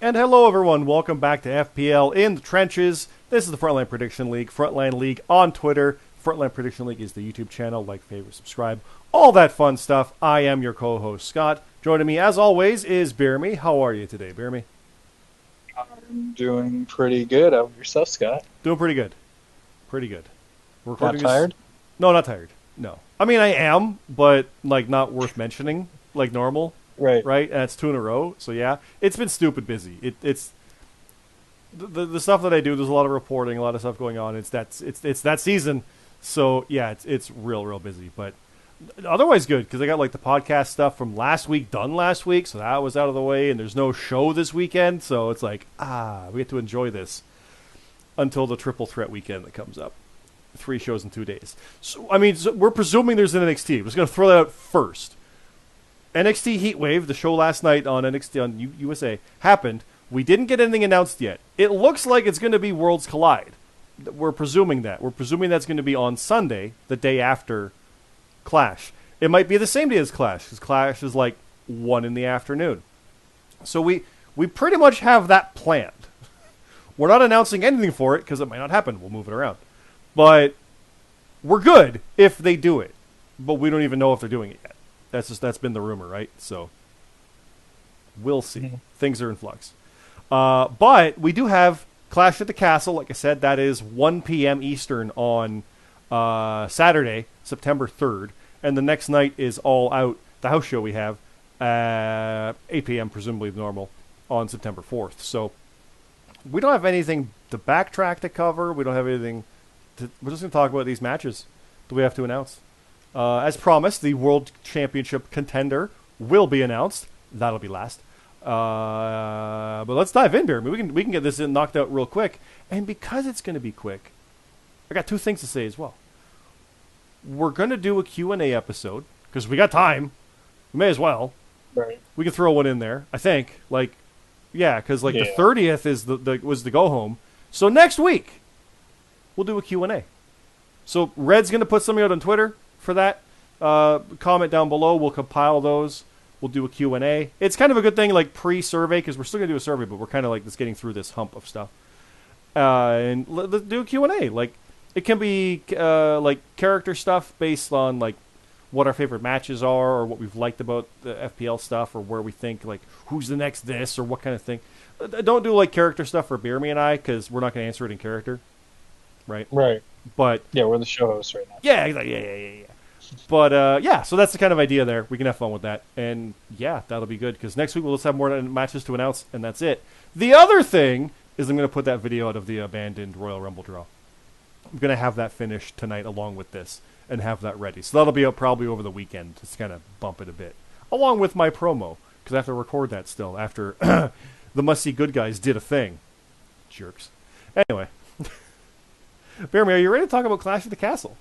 And hello, everyone. Welcome back to FPL in the Trenches. This is the Frontline Prediction League, Frontline League on Twitter. Frontline Prediction League is the YouTube channel. Like, favorite, subscribe, all that fun stuff. I am your co-host, Scott. Joining me, as always, is BeerMe. How are you today, BeerMe? I'm doing pretty good. How about yourself, Scott? Doing pretty good. Pretty good. Not tired? No, not tired. No. I mean, I am, but, like, not worth mentioning, like normal. Right. Right? And it's 2 in a row. So, yeah. It's been stupid busy. It's... The stuff that I do, there's a lot of reporting, a lot of stuff going on. It's that season. So, yeah, it's real busy. But otherwise good, because I got, like, the podcast stuff from last week done last week, so that was out of the way, and there's no show this weekend, so it's like, we get to enjoy this until the triple threat weekend that comes up. 3 shows in 2 days. So, I mean, we're presuming there's an NXT. I'm just going to throw that out first. NXT Heatwave, the show last night on NXT on USA, happened. We didn't get anything announced yet. It looks like it's going to be Worlds Collide. We're presuming that. We're presuming that's going to be on Sunday, the day after Clash. It might be the same day as Clash, because Clash is like 1 in the afternoon. So we pretty much have that planned. We're not announcing anything for it, because it might not happen. We'll move it around. But we're good if they do it. But we don't even know if they're doing it yet. That's been the rumor, right? So we'll see. Mm-hmm. Things are in flux. But we do have Clash at the Castle. Like I said, that is 1 p.m. Eastern on Saturday, September 3rd. And the next night is All Out, the house show we have, 8 p.m., presumably normal, on September 4th. So we don't have anything to backtrack to cover. We don't have anything we're just going to talk about these matches that we have to announce. As promised, the World Championship contender will be announced. That'll be last. But let's dive in, BeerMe. We can get this knocked out real quick. And because it's going to be quick, I got 2 things to say as well. We're going to do a Q&A episode, because we got time. We may as well. Right. We can throw one in there, I think. Like, yeah, because the 30th is was the go-home. So next week, we'll do a Q&A. So Red's going to put something out on Twitter for that. Comment down below. We'll compile those. We'll do a Q&A. It's kind of a good thing, like pre-survey, because we're still going to do a survey, but we're kind of like just getting through this hump of stuff. And let's do a Q&A. Like, it can be like character stuff based on like what our favorite matches are, or what we've liked about the FPL stuff, or where we think like who's the next this, or what kind of thing. Don't do like character stuff for BeerMe and I, because we're not going to answer it in character. Right. But yeah, we're the show hosts right now. Yeah. But yeah, so that's the kind of idea there. We can have fun with that, and yeah, that'll be good, because next week we'll just have more matches to announce, and that's it. The other thing is I'm going to put that video out of the abandoned Royal Rumble draw. I'm going to have that finished tonight along with this, and have that ready. So that'll be out probably over the weekend, just kind of bump it a bit, along with my promo, because I have to record that still after the Must See Good Guys did a thing. Jerks. Anyway. BeerMe, are you ready to talk about Clash at the Castle?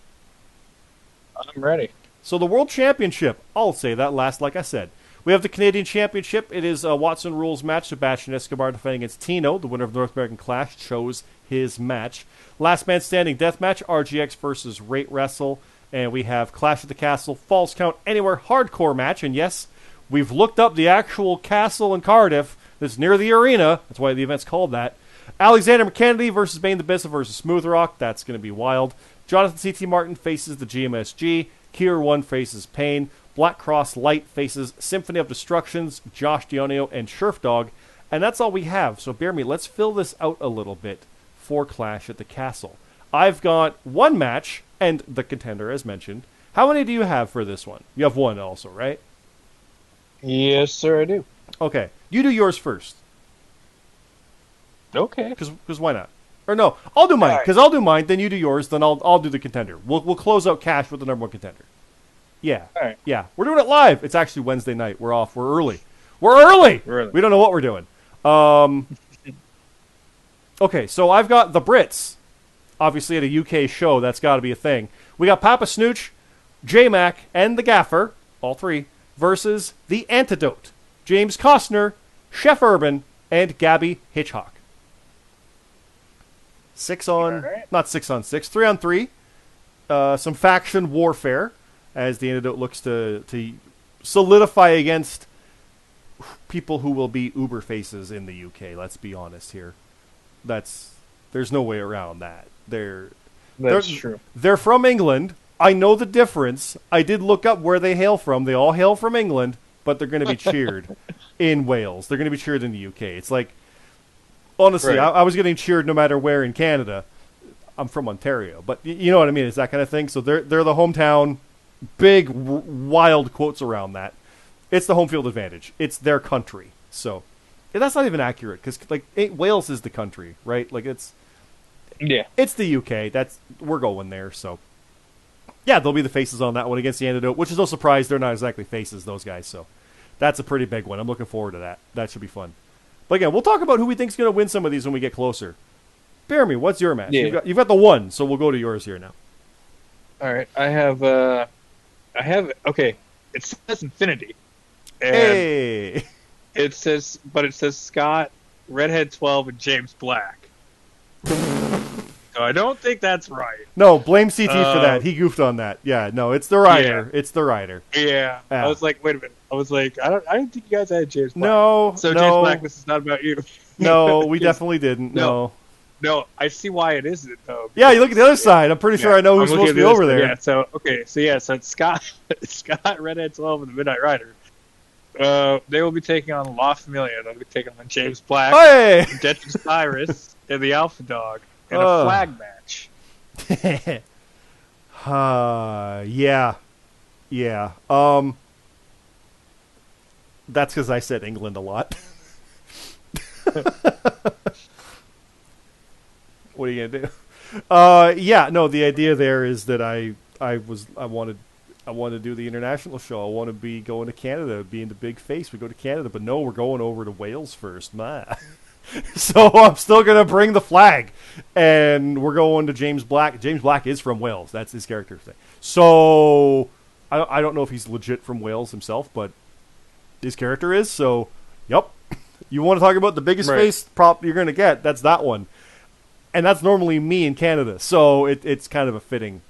I'm ready. So the World Championship, I'll say that last, like I said. We have the Canadian Championship. It is a Watson rules match. Sebastian Escobar defending against Tino. The winner of North American Clash chose his match. Last man standing death match, RGX versus Rate Wrestle. And we have Clash at the Castle, Falls Count Anywhere hardcore match. And yes, we've looked up the actual castle in Cardiff that's near the arena. That's why the event's called that. Alexander McKennedy versus Bane the Bissa versus Smooth Rock. That's going to be wild. Jonathan C.T. Martin faces the GMSG. Kier 1 faces Payne. Black Cross Light faces Symphony of Destructions, Josh Dionio, and Scherf Dog. And that's all we have. So, BeerMe, let's fill this out a little bit for Clash at the Castle. I've got 1 match, and the contender, as mentioned. How many do you have for this one? You have 1 also, right? Yes, sir, I do. Okay. You do yours first. Okay. Because why not? Or no, I'll do mine. Because I'll do mine, then you do yours, then I'll do the contender. We'll close out Cash with the number 1 contender. Yeah. All right. Yeah. We're doing it live. It's actually Wednesday night. We're off. We're early. We're early! We don't know what we're doing. Okay, so I've got the Brits. Obviously at a UK show, that's got to be a thing. We got Papa Snooch, J-Mac, and the Gaffer, all 3, versus the Antidote. James Costner, Chef Urban, and Gabby Hitchcock. 6 on, not 6 on 6, 3 on 3. Some faction warfare as the Antidote looks to solidify against people who will be Uber faces in the UK. Let's be honest here. There's no way around that. That's true. They're from England. I know the difference. I did look up where they hail from. They all hail from England, but they're going to be cheered in Wales. They're going to be cheered in the UK. It's like, honestly, Right. I was getting cheered no matter where in Canada. I'm from Ontario, but you know what I mean? It's that kind of thing. So they're the hometown. Big, wild quotes around that. It's the home field advantage. It's their country. So that's not even accurate because like Wales is the country, right? Like it's the UK. We're going there. So yeah, they'll be the faces on that one against the Antidote, which is no surprise. They're not exactly faces, those guys. So that's a pretty big one. I'm looking forward to that. That should be fun. But again, we'll talk about who we think's going to win some of these when we get closer. BeerMe, what's your match? Yeah. You've got the one, so we'll go to yours here now. All right. I have. Okay. It says Infinity. And Hey! It says Scott, Redhead 12, and James Black. So I don't think that's right. No, blame CT for that. He goofed on that. Yeah, no, it's the rider. Yeah. It's the rider. Yeah. I was like, wait a minute. I was like, I didn't think you guys had James Black. No, So no, James Black, this is not about you. no, we definitely didn't. No. No, I see why it isn't though. Yeah, you look at the other side. I'm pretty sure I know who's I'm looking supposed to be at over this, there. Yeah, so it's Scott, Redhead 12, and the Midnight Rider. They will be taking on La Familia. They'll be taking on James Black, Hey! Detritus Cyrus, and the Alpha Dog in a flag match. Yeah. That's because I said England a lot. What are you gonna do? Yeah, no. The idea there is that I wanted to do the international show. I want to be going to Canada, being the big face. We go to Canada, but no, we're going over to Wales first. So I'm still gonna bring the flag, and we're going to James Black. James Black is from Wales. That's his character thing. So I don't know if he's legit from Wales himself, but his character is. So, yep. You want to talk about the biggest face prop you're gonna get? That's that one. And that's normally me in Canada, so it's kind of a fitting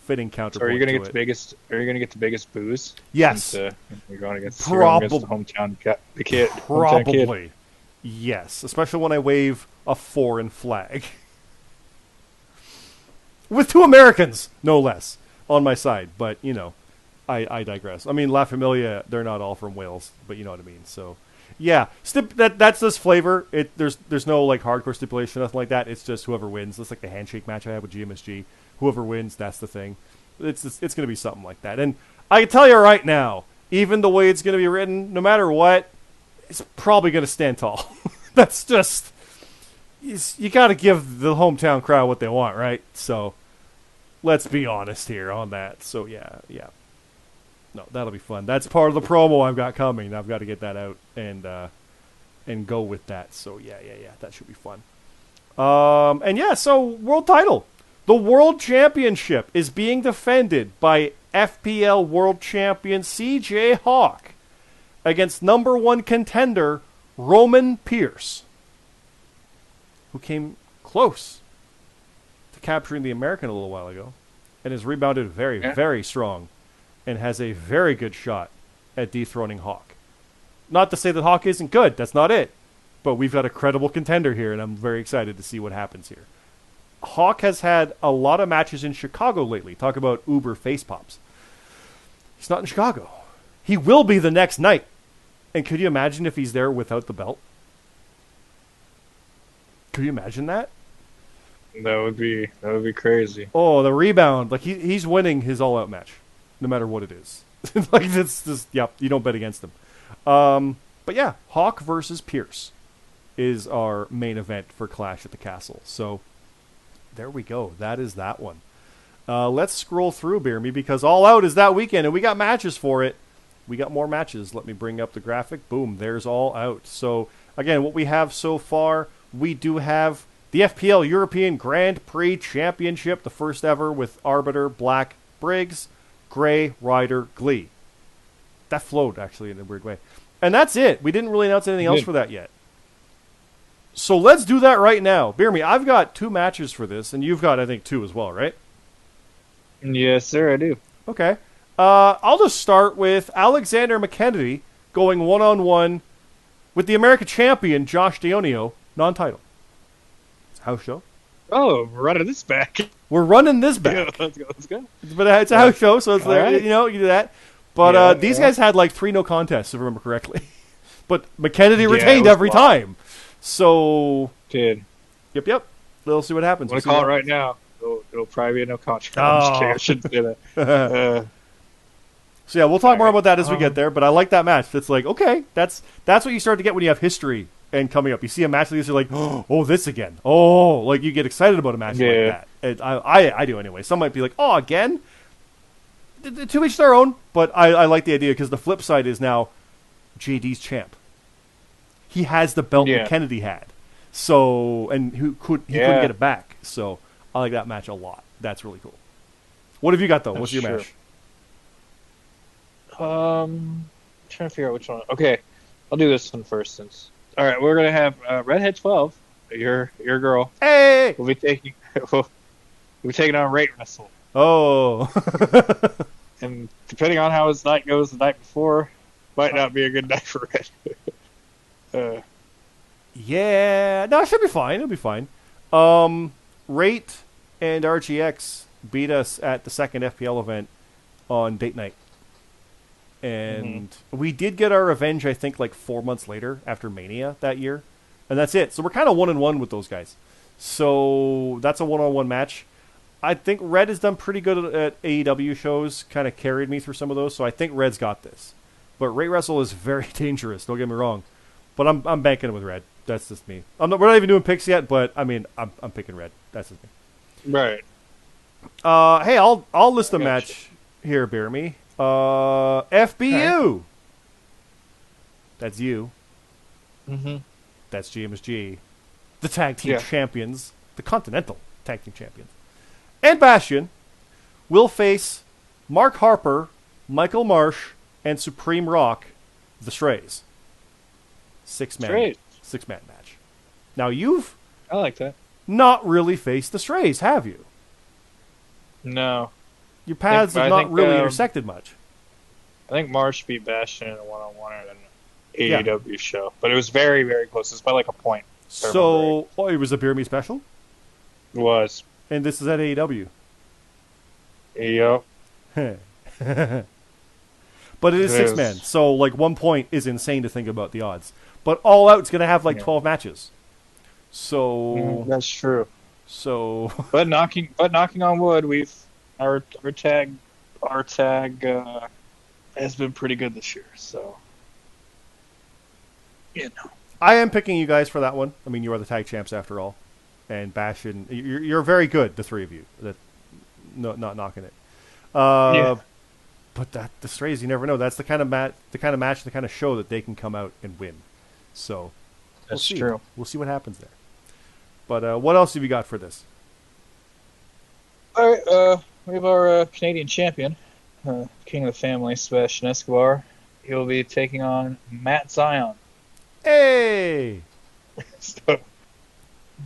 counterpoint. So are you going to get the biggest? Are you going to get the biggest booze? Yes, Since, you're going against the hometown kid. Probably, yes. Especially when I wave a foreign flag with two Americans, no less, on my side. But you know, I digress. I mean, La Familia, they're not all from Wales, but you know what I mean. So. Yeah, that's this flavor. There's no like hardcore stipulation, nothing like that. It's just whoever wins. It's like the handshake match I had with GMSG. Whoever wins, that's the thing. It's going to be something like that. And I can tell you right now, even the way it's going to be written, no matter what, it's probably going to stand tall. That's just you got to give the hometown crowd what they want, right? So let's be honest here on that. So yeah. No, that'll be fun. That's part of the promo I've got coming. I've got to get that out and go with that. So yeah, that should be fun. So world title. The World Championship is being defended by FPL World Champion CJ Hawk against number one contender Roman Pierce, who came close to capturing the American a little while ago and has rebounded very strong. And has a very good shot at dethroning Hawk. Not to say that Hawk isn't good. That's not it. But we've got a credible contender here, and I'm very excited to see what happens here. Hawk has had a lot of matches in Chicago lately. Talk about Uber face pops. He's not in Chicago. He will be the next night. And could you imagine if he's there without the belt? Could you imagine that? That would be crazy. Oh, the rebound. Like he's winning his all-out match. No matter what it is. Like, it's just, yep, you don't bet against him. But yeah, Hawk versus Pierce is our main event for Clash at the Castle. So, there we go. That is that one. Let's scroll through, BeerMe, because All Out is that weekend, and we got matches for it. We got more matches. Let me bring up the graphic. Boom, there's All Out. So, again, what we have so far, we do have the FPL European Grand Prix Championship, the first ever with Arbiter, Black, Briggs, Gray, Ryder, Glee. That flowed, actually, in a weird way. And that's it. We didn't really announce anything else for that yet. So let's do that right now. BeerMe, I've got 2 matches for this, and you've got, I think, 2 as well, right? Yes, sir, I do. Okay. I'll just start with Alexander McKennedy going one-on-one with the American champion Josh Dionio, non-title. It's a house show. Oh, we're running this back. We're running this back. Yeah, let's go. But it's a house show, so it's like, right. you do that. But these guys had like 3 no contests, if I remember correctly. But McKennedy retained every time. So, dude. Yep. We'll see what happens. I'm going to call it right now. It'll probably be a no contract. Oh. I'm just kidding. I shouldn't do that. So yeah, we'll talk more about that as we get there. But I like that match. It's like, okay, that's what you start to get when you have history and coming up. You see a match like this, you're like, oh, this again. Oh, like you get excited about a match like that. And I do anyway. Some might be like, oh, again. To each their own. But I like the idea because the flip side is now JD's champ. He has the belt that Kennedy had. So, and he couldn't get it back. So, I like that match a lot. That's really cool. What have you got, though? What's your match? Trying to figure out which one. Okay, I'll do this one first. All right, we're going to have Redhead 12, your girl. Hey! We'll be taking on Rate Wrestle. Oh. And depending on how his night goes the night before, might not be a good night for Red. Yeah, no, it should be fine. It'll be fine. Rate and RGX beat us at the second FPL event on date night. And we did get our revenge, I think, like 4 months later after Mania that year. And that's it. So we're kind of 1-1 with those guys. So that's a one-on-one match. I think Red has done pretty good at AEW shows, kind of carried me through some of those. So I think Red's got this. But Rate Wrestle is very dangerous, don't get me wrong. But I'm banking it with Red. That's just me. We're not even doing picks yet, but I mean, I'm picking Red. That's just me. Right. Hey, I'll list a match here, BeerMe. FBU. Right. That's you. Mm-hmm. That's GMSG. The tag team champions, the Continental tag team champions, and Bastion will face Mark Harper, Michael Marsh, and Supreme Rock, the Strays. Six-man match. Now you've I like that. Not really faced the Strays, have you? No. Your paths have not really intersected much. I think Marsh beat Bastion in a one-on-one at an AEW show, but it was very, very close. It's by like a point. So, it was a BeerMe special? It was. And this is at AEW? Yep. But it is six-man, so like 1 point is insane to think about the odds. But All Out's going to have like 12 matches. So... that's true. So... But knocking on wood, our tag has been pretty good this year, so... You know. I am picking you guys for that one. I mean, you are the tag champs after all. And Bastion, you're very good, the three of you. Not knocking it. But the Strays, you never know. That's the kind of match, the kind of show that they can come out and win. So that's true. We'll see what happens there. But what else have you got for this? All right, we have our Canadian champion, King of the Family, Sebastian Escobar. He'll be taking on Matt Zion. Hey! So,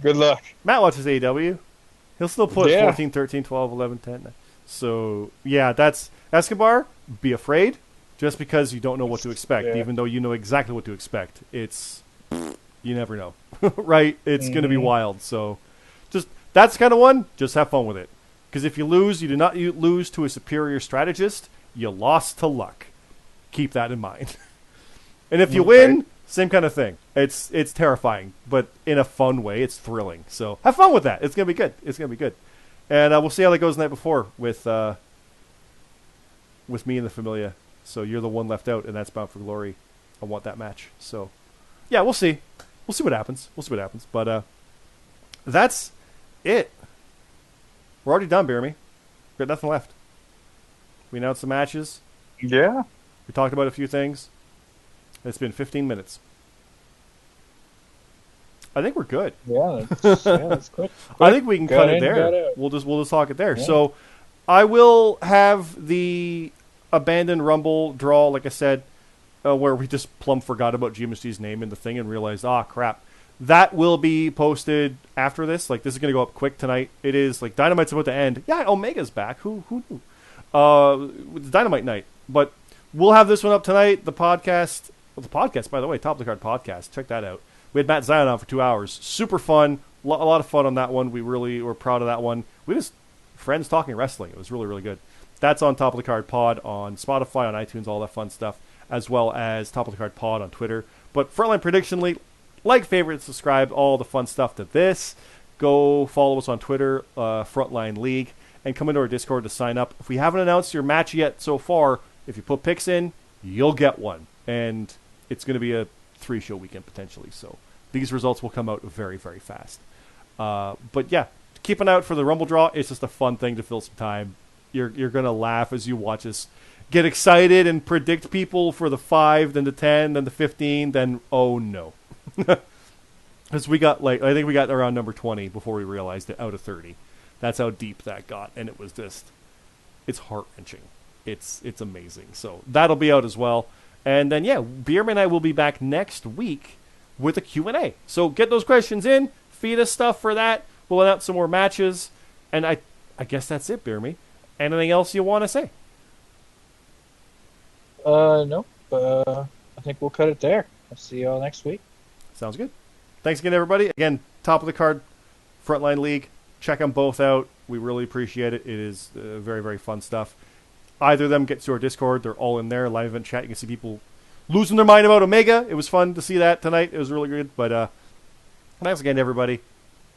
good luck. Matt watches AEW. He'll still put 14, 13, 12, 11, 10. So, yeah, that's Escobar. Be afraid just because you don't know what to expect, even though you know exactly what to expect. You never know, right? It's going to be wild. So, that's the kind of one. Just have fun with it. Because if you lose, you do not lose to a superior strategist. You lost to luck. Keep that in mind. And if you win, same kind of thing. It's terrifying, but in a fun way. It's thrilling. So have fun with that. It's gonna be good. And we'll see how that goes the night before with me and the Familia. So you're the one left out, and that's Bound for Glory. I want that match. So yeah, we'll see. We'll see what happens. But that's it. We're already done, BeerMe. We've got nothing left. We announced the matches. Yeah. We talked about a few things. It's been 15 minutes. I think we're good. Yeah, that's quick. I think we can cut it there. We'll just talk it there. Yeah. So I will have the abandoned Rumble draw, like I said, where we just plumb forgot about GMSG's name in the thing and realized, crap. That will be posted after this. Like, this is going to go up quick tonight. It is, like, Dynamite's about to end. Yeah, Omega's back. Who knew? It's Dynamite night. But we'll have this one up tonight. The podcast Well, the podcast, by the way, Top of the Card podcast. Check that out. We had Matt Zion on for 2 hours. Super fun. A lot of fun on that one. We really were proud of that one. We just friends talking wrestling. It was really, really good. That's on Top of the Card Pod on Spotify, on iTunes, all that fun stuff, as well as Top of the Card Pod on Twitter. But Frontline Prediction League, like, favorite, subscribe, all the fun stuff to this. Go follow us on Twitter, Frontline League, and come into our Discord to sign up. If we haven't announced your match yet so far, if you put picks in, you'll get one. And it's going to be a 3-show weekend potentially, so these results will come out very, very fast. But yeah, keep an eye out for the Rumble Draw. It's just a fun thing to fill some time. You're going to laugh as you watch us get excited and predict people for the 5, then the 10, then the 15, then oh no. Because we got, I think we got around number 20 before we realized it, out of 30. That's how deep that got, and it was just, it's heart-wrenching. It's amazing. So that'll be out as well. And then, yeah, BeerMe and I will be back next week with a Q&A. So get those questions in. Feed us stuff for that. We'll announce some more matches. And I guess that's it, BeerMe. Anything else you want to say? No. I think we'll cut it there. I'll see you all next week. Sounds good. Thanks again, everybody. Again, Top of the Card, Frontline League. Check them both out. We really appreciate it. It is very, very fun stuff. Either of them get to our Discord. They're all in there. Live event chat. You can see people losing their mind about Omega. It was fun to see that tonight. It was really good. But thanks again, everybody.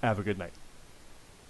Have a good night.